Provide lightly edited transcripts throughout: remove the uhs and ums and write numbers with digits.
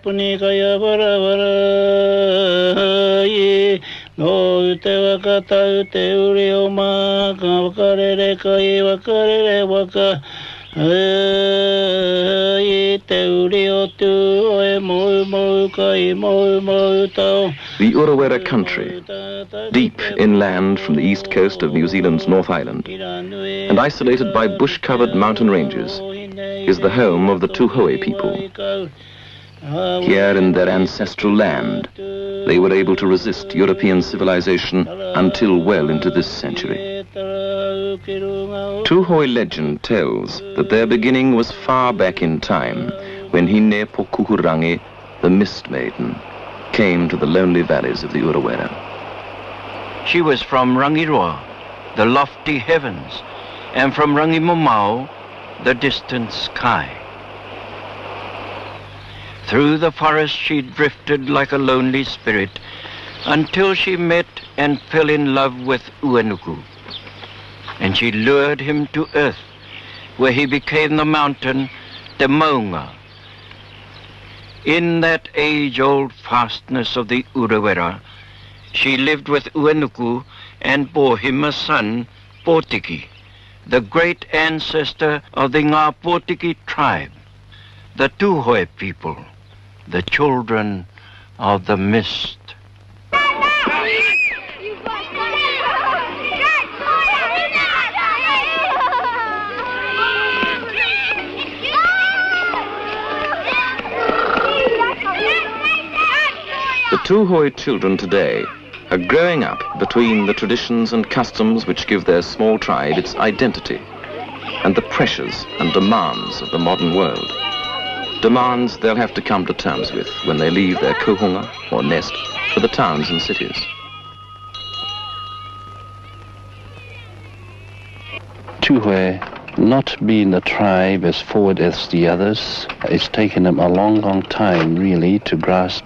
puni kaya vara vara ye no ute wakata ute uri oma ka wakarere kai wakarere waka ye te uri o tu oe mo mo kai mo mo tau. The Urewera country, deep inland from the east coast of New Zealand's North Island, and isolated by bush-covered mountain ranges, is the home of the Tuhoe people. Here in their ancestral land, they were able to resist European civilization until well into this century. Tuhoe legend tells that their beginning was far back in time, when Hine Pokuhurangi, the Mist Maiden, came to the lonely valleys of the Urewera. She was from Rangiroa, the lofty heavens, and from Rangimomao, the distant sky. Through the forest she drifted like a lonely spirit until she met and fell in love with Uenuku. And she lured him to earth, where he became the mountain Te Maunga. In that age-old fastness of the Urewera, she lived with Uenuku and bore him a son, Potiki, the great ancestor of the Ngā Potiki tribe, the Tuhoe people, the children of the mist. The Tuhoe children today are growing up between the traditions and customs which give their small tribe its identity and the pressures and demands of the modern world. Demands they'll have to come to terms with when they leave their kohunga or nest for the towns and cities. Tuhoe, not being a tribe as forward as the others, it's taken them a long, long time really to grasp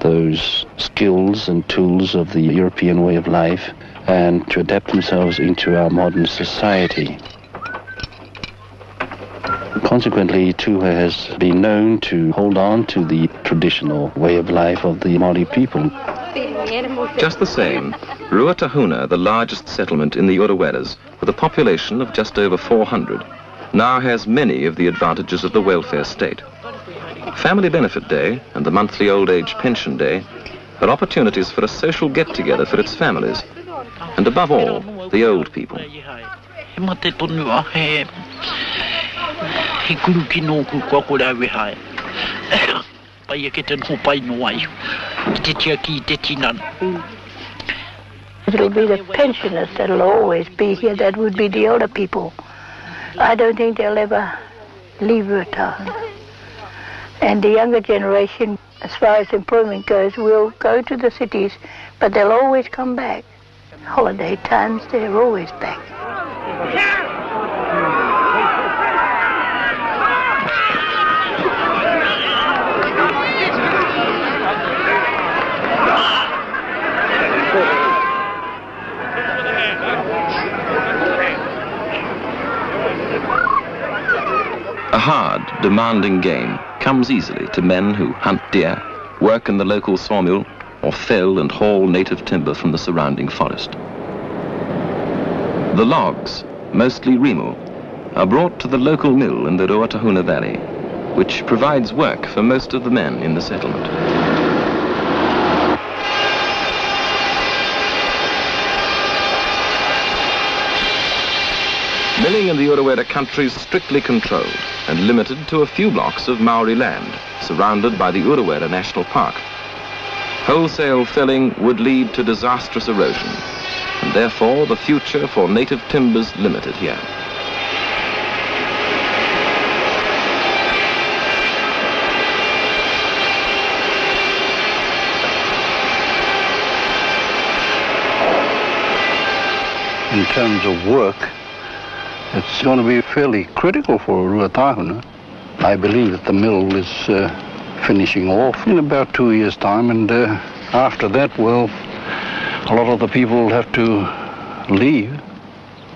those skills and tools of the European way of life and to adapt themselves into our modern society. Consequently, Tuhoe has been known to hold on to the traditional way of life of the Maori people. Just the same, Ruatahuna, the largest settlement in the Ureweras, with a population of just over 400, now has many of the advantages of the welfare state. Family Benefit Day and the monthly Old Age Pension Day are opportunities for a social get-together for its families, and above all, the old people. It'll be the pensioners that'll always be here. That would be the older people. I don't think they'll ever leave Ruatahuna. And the younger generation, as far as employment goes, will go to the cities, but they'll always come back. Holiday times, they're always back. A hard, demanding game comes easily to men who hunt deer, work in the local sawmill, or fell and haul native timber from the surrounding forest. The logs, mostly rimu, are brought to the local mill in the Ruatahuna Valley, which provides work for most of the men in the settlement. Milling in the Urewera country is strictly controlled and limited to a few blocks of Maori land, surrounded by the Urewera National Park. Wholesale felling would lead to disastrous erosion, and therefore the future for native timbers limited here. In terms of work, it's going to be fairly critical for Ruatahuna. I believe that the mill is finishing off in about 2 years' time, and after that, well, a lot of the people will have to leave.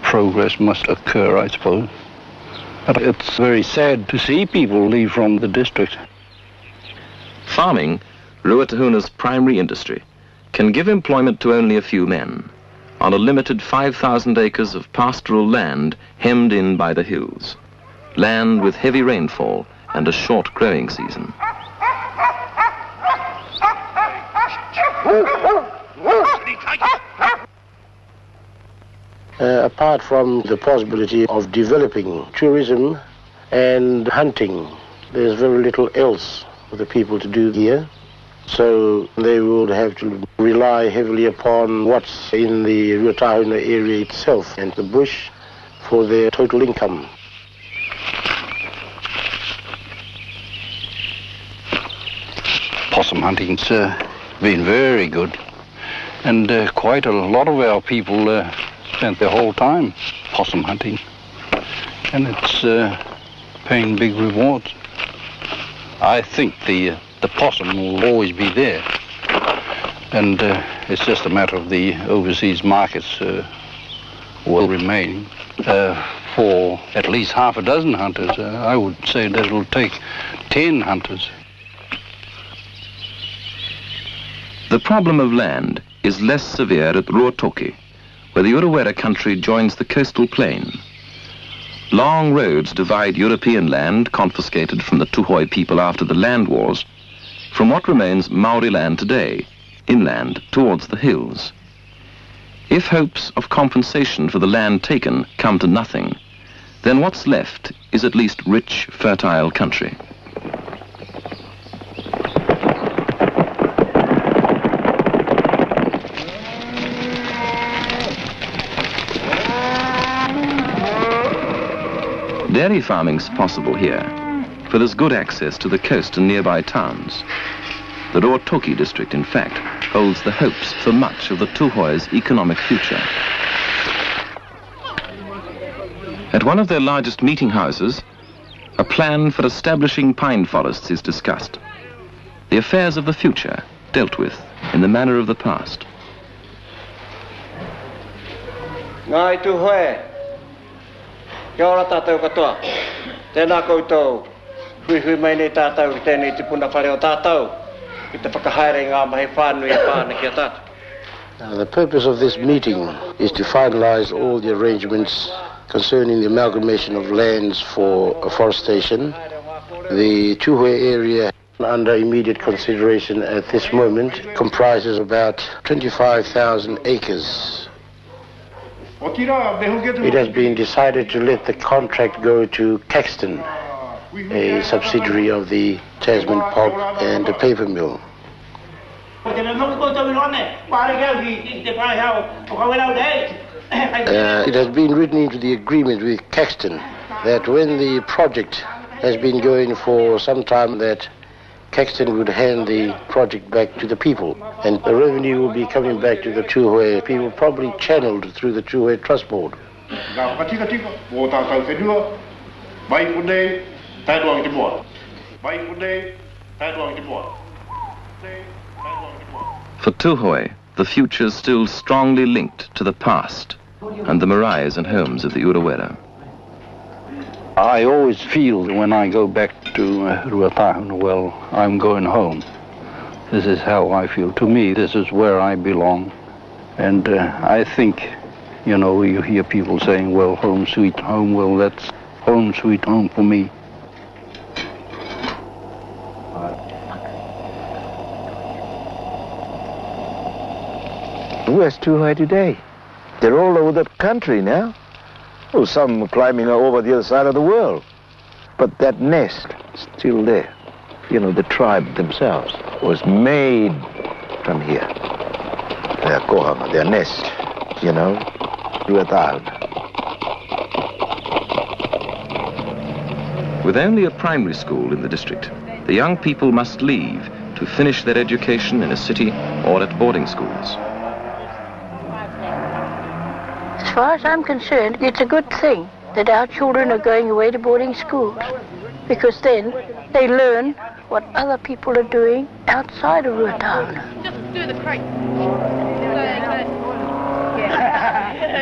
Progress must occur, I suppose. But it's very sad to see people leave from the district. Farming, Ruatahuna's primary industry, can give employment to only a few men on a limited 5,000 acres of pastoral land hemmed in by the hills, land with heavy rainfall and a short growing season. Apart from the possibility of developing tourism and hunting, there's very little else for the people to do here. So they would have to rely heavily upon what's in the Ruatahuna area itself and the bush for their total income. Possum hunting's been very good, and quite a lot of our people spent their whole time possum hunting, and it's paying big rewards. I think the possum will always be there, and it's just a matter of the overseas markets will remain. For at least half a dozen hunters, I would say that it'll take 10 hunters. The problem of land is less severe at Ruatoki, where the Urewera country joins the coastal plain. Long roads divide European land confiscated from the Tuhoe people after the land wars from what remains Maori land today, inland towards the hills. If hopes of compensation for the land taken come to nothing, then what's left is at least rich, fertile country. Dairy farming's possible here, for there's good access to the coast and nearby towns. The Ruatoki district, in fact, holds the hopes for much of the Tuhoe's economic future. At one of their largest meeting houses, a plan for establishing pine forests is discussed. The affairs of the future dealt with in the manner of the past. Maori Tuhoe. Kia ora tātou katoa. Tēnā koutou. Hui mai nei tātou ki tēnei te puna whare o tātou. Ki te whakahaere ngā mahi whānui e pāna kia tātou. The purpose of this meeting is to finalize all the arrangements concerning the amalgamation of lands for afforestation. The Tuhoe area under immediate consideration at this moment comprises about 25,000 acres. It has been decided to let the contract go to Caxton, a subsidiary of the Tasman Pulp and Paper Mill. It has been written into the agreement with Caxton that when the project has been going for some time, that Caxton would hand the project back to the people, and the revenue will be coming back to the Tuhoe people, probably channeled through the Tuhoe Trust Board. For Tuhoe, the future is still strongly linked to the past and the maraes and homes of the Urewera. I always feel when I go back to Ruatahuna, well, I'm going home. This is how I feel. To me, this is where I belong. And I think, you know, you hear people saying, well, home sweet home. Well, that's home sweet home for me. Where's Tuhoe today? They're all over the country now. Oh, some climbing over the other side of the world. But that nest, still there. You know, the tribe themselves was made from here. Their kohanga, their nest, you know, Ruatahuna. With only a primary school in the district, the young people must leave to finish their education in a city or at boarding schools. As far as I'm concerned, it's a good thing that our children are going away to boarding schools, because then they learn what other people are doing outside of Ruatahuna. Just do the crate.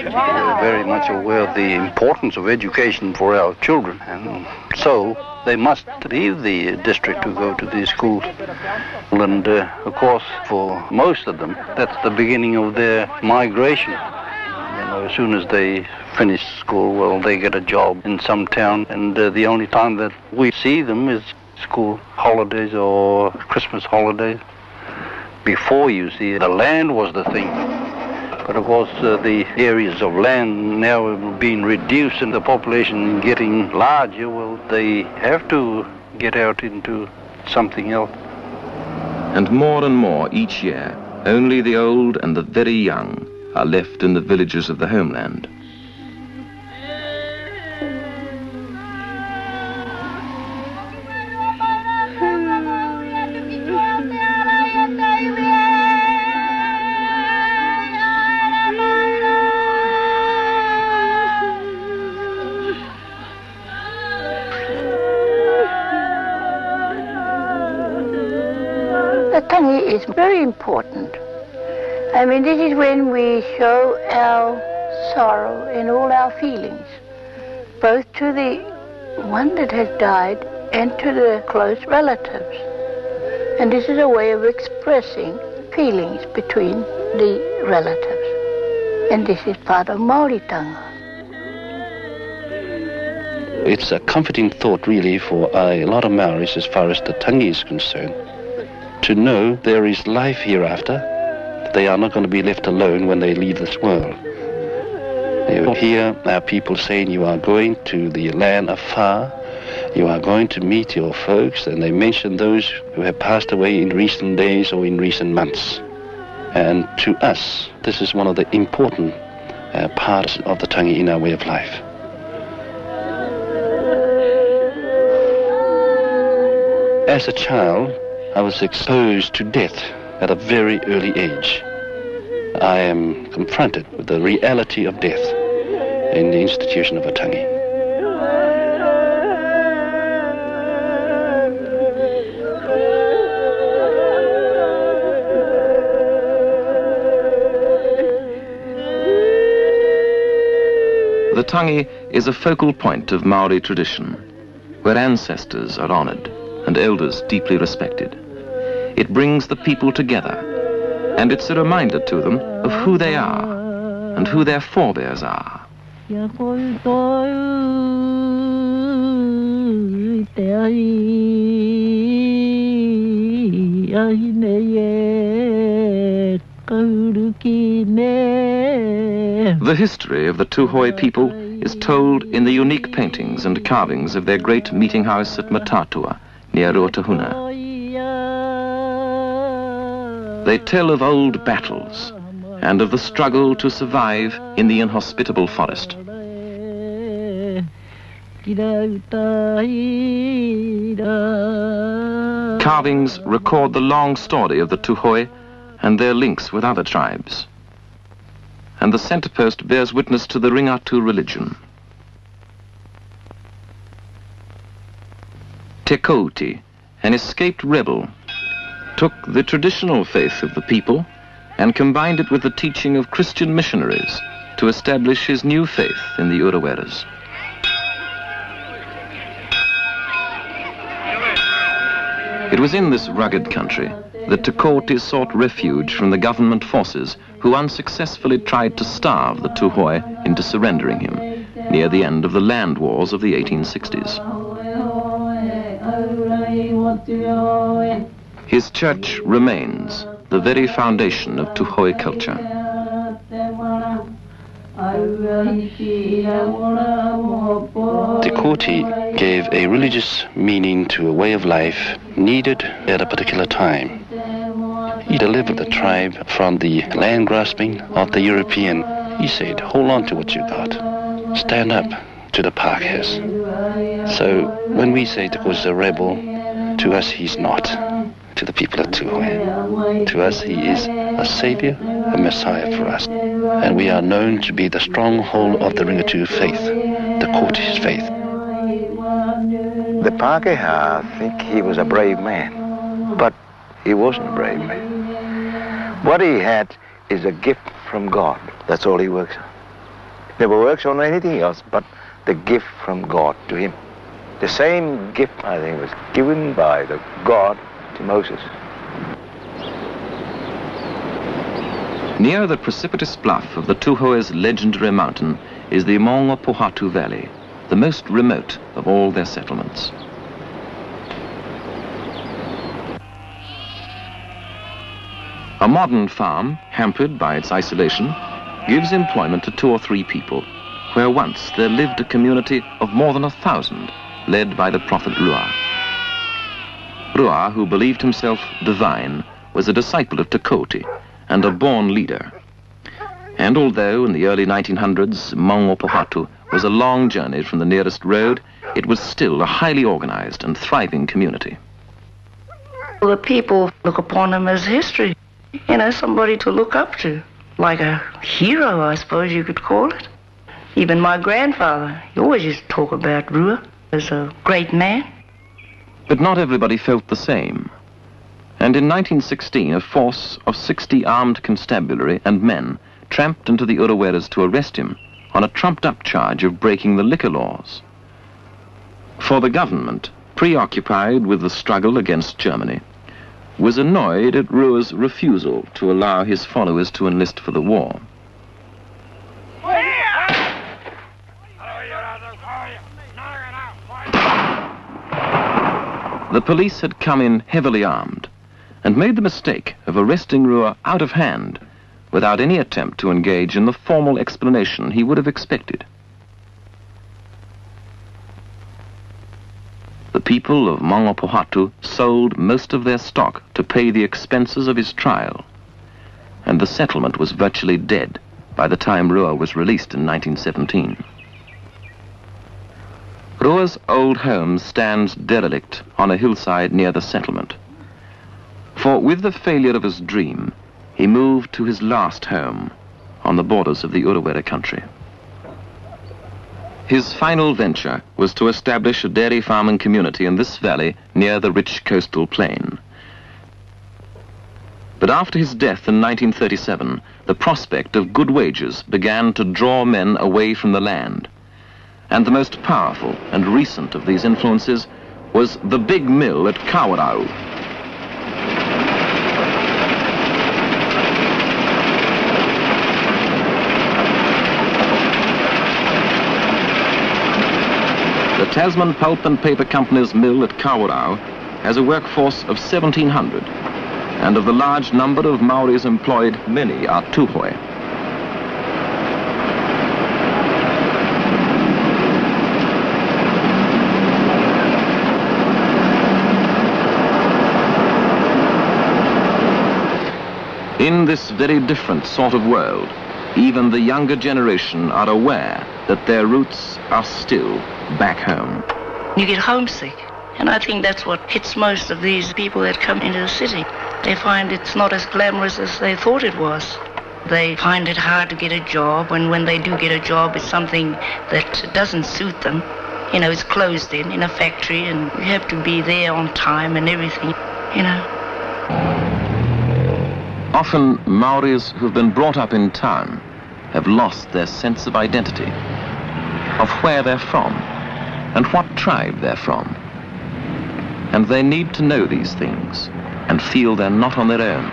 They're very much aware of the importance of education for our children, and so they must leave the district to go to these schools. And of course, for most of them, that's the beginning of their migration. As soon as they finish school, well, they get a job in some town, and the only time that we see them is school holidays or Christmas holidays. Before, you see, the land was the thing. But of course, the areas of land now have been reduced and the population getting larger. Well, they have to get out into something else. And more each year, only the old and the very young are left in the villages of the homeland. The tangi is very important. I mean, this is when we show our sorrow and all our feelings, both to the one that has died and to the close relatives. And this is a way of expressing feelings between the relatives. And this is part of Maori Tuhoe. It's a comforting thought, really, for a lot of Maoris, as far as the tangi is concerned, to know there is life hereafter. They are not going to be left alone when they leave this world. You hear our people saying, you are going to the land afar, you are going to meet your folks, and they mention those who have passed away in recent days or in recent months. And to us, this is one of the important parts of the tangi in our way of life. As a child, I was exposed to death at a very early age. I am confronted with the reality of death in the institution of a tangi. The tangi is a focal point of Maori tradition, where ancestors are honoured and elders deeply respected. It brings the people together, and it's a reminder to them of who they are and who their forebears are. The history of the Tuhoe people is told in the unique paintings and carvings of their great meeting house at Matatua, near Ruatahuna. They tell of old battles and of the struggle to survive in the inhospitable forest. Carvings record the long story of the Tuhoe and their links with other tribes. And the centerpost bears witness to the Ringatu religion. Te Kouti, an escaped rebel, took the traditional faith of the people and combined it with the teaching of Christian missionaries to establish his new faith in the Ureweras. It was in this rugged country that Te Kouti sought refuge from the government forces who unsuccessfully tried to starve the Tuhoe into surrendering him near the end of the land wars of the 1860s. His church remains the very foundation of Tuhoe culture. Te Kouti gave a religious meaning to a way of life needed at a particular time. He delivered the tribe from the land grasping of the European. He said, hold on to what you got. Stand up to the Pākehās. So when we say Te Kouti is a rebel, to us he's not. To the people of Tuhoe. To us he is a savior, a messiah for us. And we are known to be the stronghold of the Ringatu faith, the Koutis faith. The Pākehā think he was a brave man, but he wasn't a brave man. What he had is a gift from God. That's all he works on. never works on anything else but the gift from God to him. The same gift, I think, was given by the God to Moses. Near the precipitous bluff of the Tuhoe's legendary mountain is the Maori Tuhoe Valley, the most remote of all their settlements. A modern farm, hampered by its isolation, gives employment to 2 or 3 people, where once there lived a community of more than 1,000, led by the prophet Rua. Rua, who believed himself divine, was a disciple of Tuhoe and a born leader. And although in the early 1900s Maori Tuhoe was a long journey from the nearest road, it was still a highly organized and thriving community. Well, the people look upon him as history, you know, somebody to look up to, like a hero, I suppose you could call it. Even my grandfather, he always used to talk about Rua as a great man. But not everybody felt the same. And in 1916, a force of 60 armed constabulary and men tramped into the Ureweras to arrest him on a trumped-up charge of breaking the liquor laws. For the government, preoccupied with the struggle against Germany, was annoyed at Rua's refusal to allow his followers to enlist for the war. The police had come in heavily armed and made the mistake of arresting Rua out of hand without any attempt to engage in the formal explanation he would have expected. The people of Maori Tuhoe sold most of their stock to pay the expenses of his trial, and the settlement was virtually dead by the time Rua was released in 1917. Rua's old home stands derelict on a hillside near the settlement. For with the failure of his dream, he moved to his last home on the borders of the Urewera country. His final venture was to establish a dairy farming community in this valley near the rich coastal plain. But after his death in 1937, the prospect of good wages began to draw men away from the land. And the most powerful and recent of these influences was the big mill at Kawarau. The Tasman Pulp and Paper Company's mill at Kawarau has a workforce of 1,700, and of the large number of Maoris employed, many are Tuhoe. In this very different sort of world, even the younger generation are aware that their roots are still back home. You get homesick, and I think that's what hits most of these people that come into the city. They find it's not as glamorous as they thought it was. They find it hard to get a job, and when they do get a job, it's something that doesn't suit them. You know, it's closed in a factory, and you have to be there on time and everything, you know. Often, Maoris who've been brought up in town have lost their sense of identity, of where they're from, and what tribe they're from. And they need to know these things and feel they're not on their own.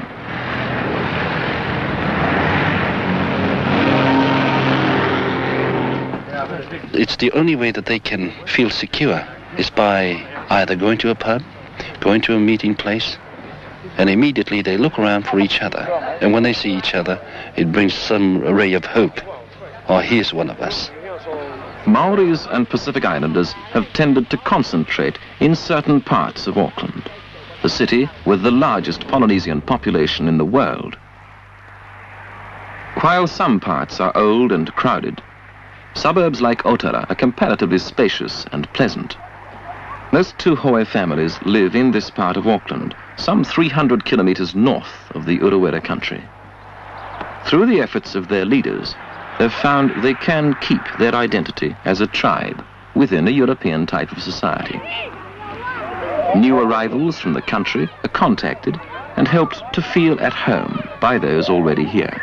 It's the only way that they can feel secure is by either going to a pub, going to a meeting place, and immediately they look around for each other. And when they see each other, it brings some ray of hope. Oh, here's one of us. Maoris and Pacific Islanders have tended to concentrate in certain parts of Auckland, the city with the largest Polynesian population in the world. While some parts are old and crowded, suburbs like Otara are comparatively spacious and pleasant. Most Tuhoe families live in this part of Auckland, some 300 kilometers north of the Urewera country. Through the efforts of their leaders, they've found they can keep their identity as a tribe within a European type of society. New arrivals from the country are contacted and helped to feel at home by those already here.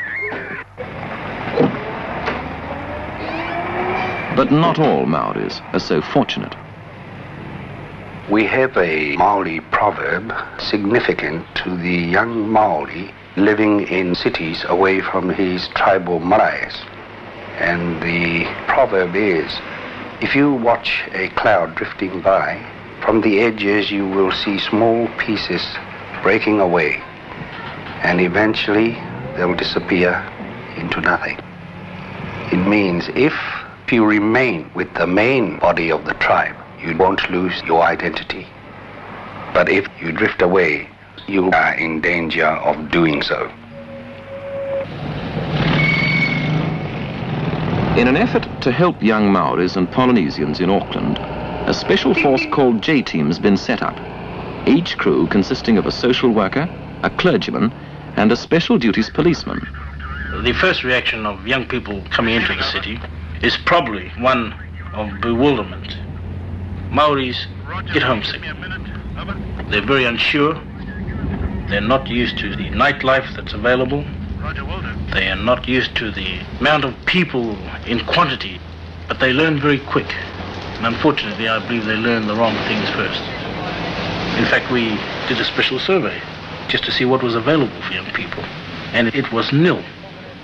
But not all Maoris are so fortunate. We have a Maori proverb significant to the young Maori living in cities away from his tribal maraes. And the proverb is, if you watch a cloud drifting by, from the edges you will see small pieces breaking away, and eventually they'll disappear into nothing. It means if you remain with the main body of the tribe, you won't lose your identity. But if you drift away, you are in danger of doing so. In an effort to help young Maoris and Polynesians in Auckland, a special force called J-Team has been set up. Each crew consisting of a social worker, a clergyman, and a special duties policeman. The first reaction of young people coming into the city is probably one of bewilderment. Maoris get homesick. They're very unsure. They're not used to the nightlife that's available. They are not used to the amount of people in quantity, but they learn very quick. And unfortunately, I believe they learn the wrong things first. In fact, we did a special survey just to see what was available for young people, and it was nil.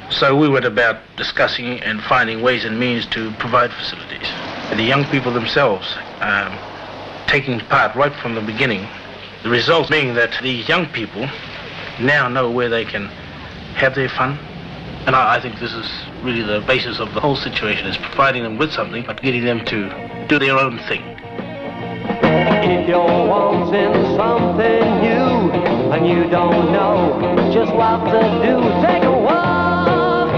So we went about discussing and finding ways and means to provide facilities. And the young people themselves taking part right from the beginning, the result being that the young people now know where they can have their fun. And I think this is really the basis of the whole situation, is providing them with something, but getting them to do their own thing. If you're wanting something new and you don't know just what to do, take a walk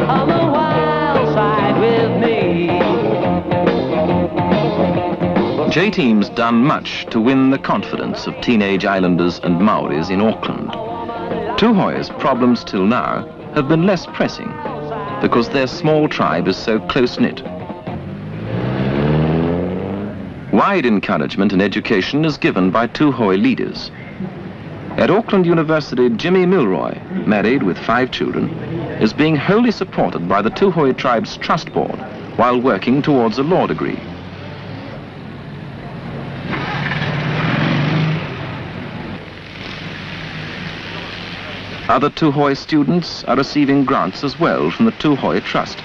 on the wild side with me. J-Team's done much to win the confidence of teenage islanders and Maoris in Auckland. Tuhoe's problems till now have been less pressing because their small tribe is so close-knit. Wide encouragement and education is given by Tuhoe leaders. At Auckland University, Jimmy Milroy, married with 5 children, is being wholly supported by the Tuhoe tribe's trust board while working towards a law degree. Other Tuhoe students are receiving grants as well from the Tuhoe Trust,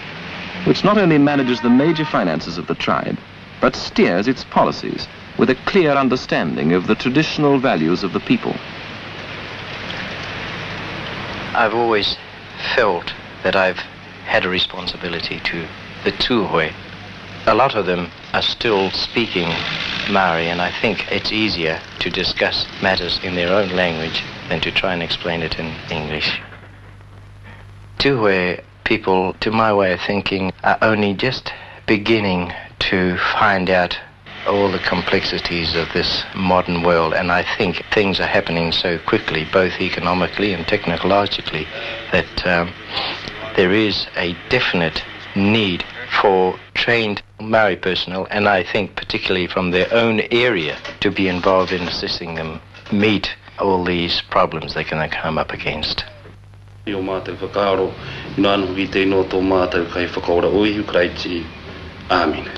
which not only manages the major finances of the tribe, but steers its policies with a clear understanding of the traditional values of the people. I've always felt that I've had a responsibility to the Tuhoe. A lot of them are still speaking Maori, and I think it's easier to discuss matters in their own language than to try and explain it in English. Tuhoe people, to my way of thinking, are only just beginning to find out all the complexities of this modern world, and I think things are happening so quickly, both economically and technologically, that there is a definite need for trained Maori personnel, and I think particularly from their own area, to be involved in assisting them meet all these problems they're going to come up against. Amen.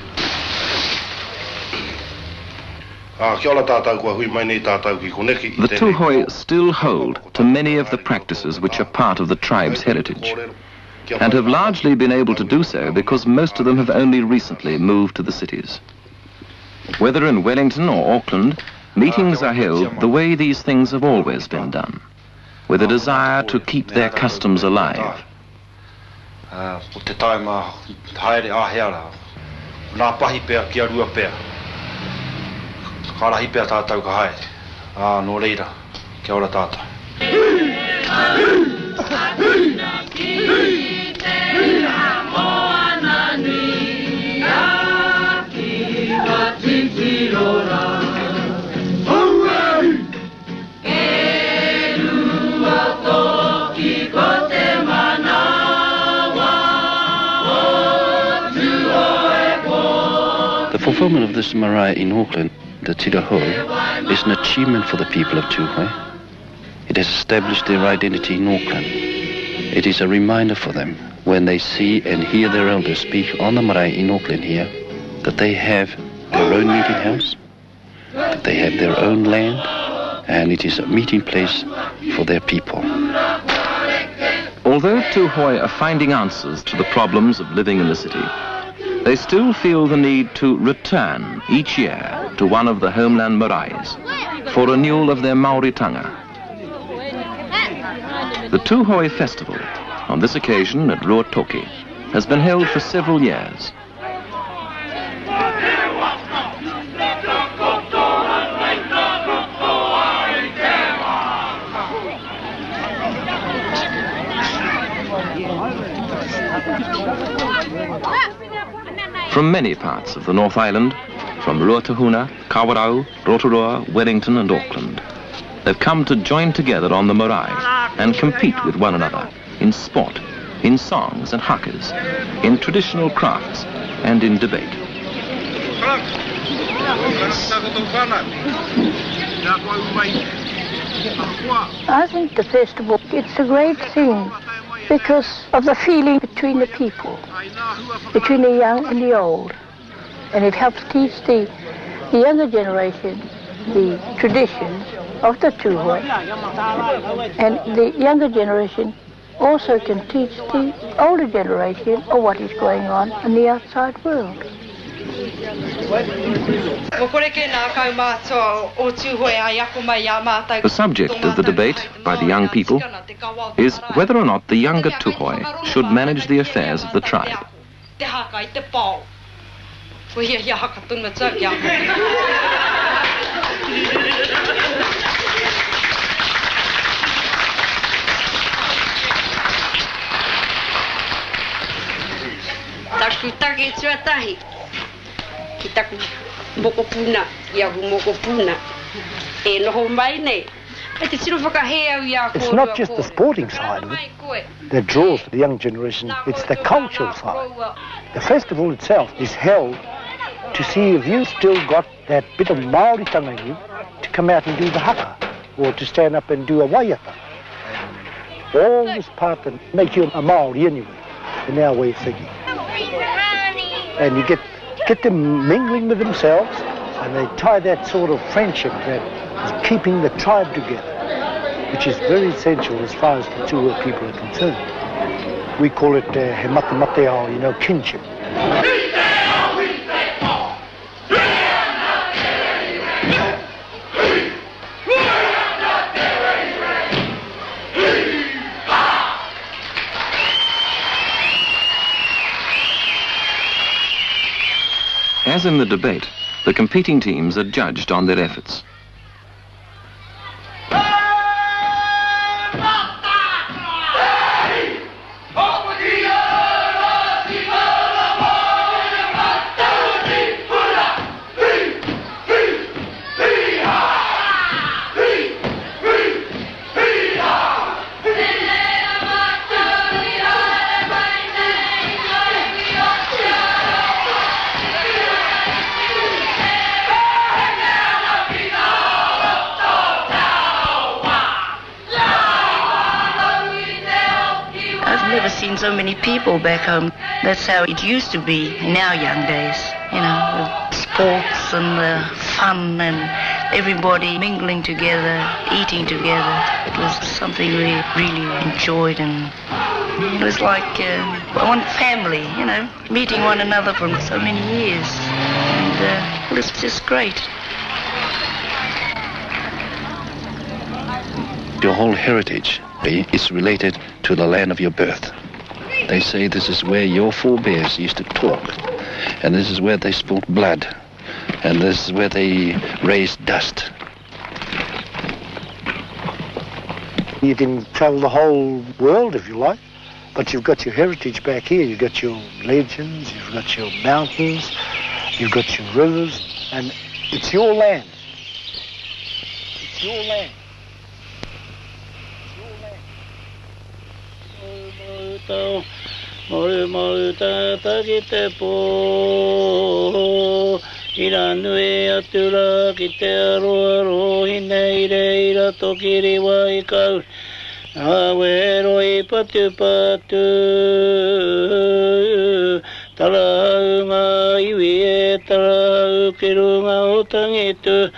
The Tuhoe still hold to many of the practices which are part of the tribe's heritage, and have largely been able to do so because most of them have only recently moved to the cities. Whether in Wellington or Auckland, meetings are held the way these things have always been done, with a desire to keep their customs alive. The fulfillment of this marae in Auckland, the Tuhoe, is an achievement for the people of Tuhoe. It has established their identity in Auckland. It is a reminder for them when they see and hear their elders speak on the marae in Auckland here, that they have their own meeting house, they have their own land, and it is a meeting place for their people. Although Tuhoe are finding answers to the problems of living in the city, they still feel the need to return each year to one of the homeland maraes for renewal of their Maori Tuhoe. The Tuhoe Festival, on this occasion at Ruatoki, has been held for several years. From many parts of the North Island, from Ruatahuna, Kawarau, Rotorua, Wellington and Auckland, they've come to join together on the marae and compete with one another in sport, in songs and hakas, in traditional crafts and in debate. I think the festival, it's a great thing because of the feeling between the people, between the young and the old. And it helps teach the younger generation the traditions of the Tuhoe. And the younger generation also can teach the older generation of what is going on in the outside world. The subject of the debate by the young people is whether or not the younger Tuhoe should manage the affairs of the tribe. It's not just the sporting side of it that draws the young generation, it's the cultural side. The festival itself is held to see if you've still got that bit of Maori tongue in you to come out and do the haka, or to stand up and do a waiata. All this part that makes you a Maori anyway, in our way of thinking. And you get them mingling with themselves, and they tie that sort of friendship that is keeping the tribe together, which is very essential as far as the Tuhoe people are concerned. We call it he matamateo, you know, kinship. As in the debate, the competing teams are judged on their efforts. Seen so many people back home. That's how it used to be in our young days, you know, the sports and the fun and everybody mingling together, eating together. It was something we really enjoyed, and it was like one family, you know, meeting one another for so many years, and it was just great. Your whole heritage is related to the land of your birth. They say this is where your forebears used to talk, and this is where they spilled blood, and this is where they raised dust. You can travel the whole world if you like, but you've got your heritage back here. You've got your legends, you've got your mountains, you've got your rivers, and it's your land. It's your land. Mori ta ki te po ira nui atura ki te aroa rohi nei reira toki riwa I kau awe roi patu patu Tala ngā iwi e tala ke runga o tangetu.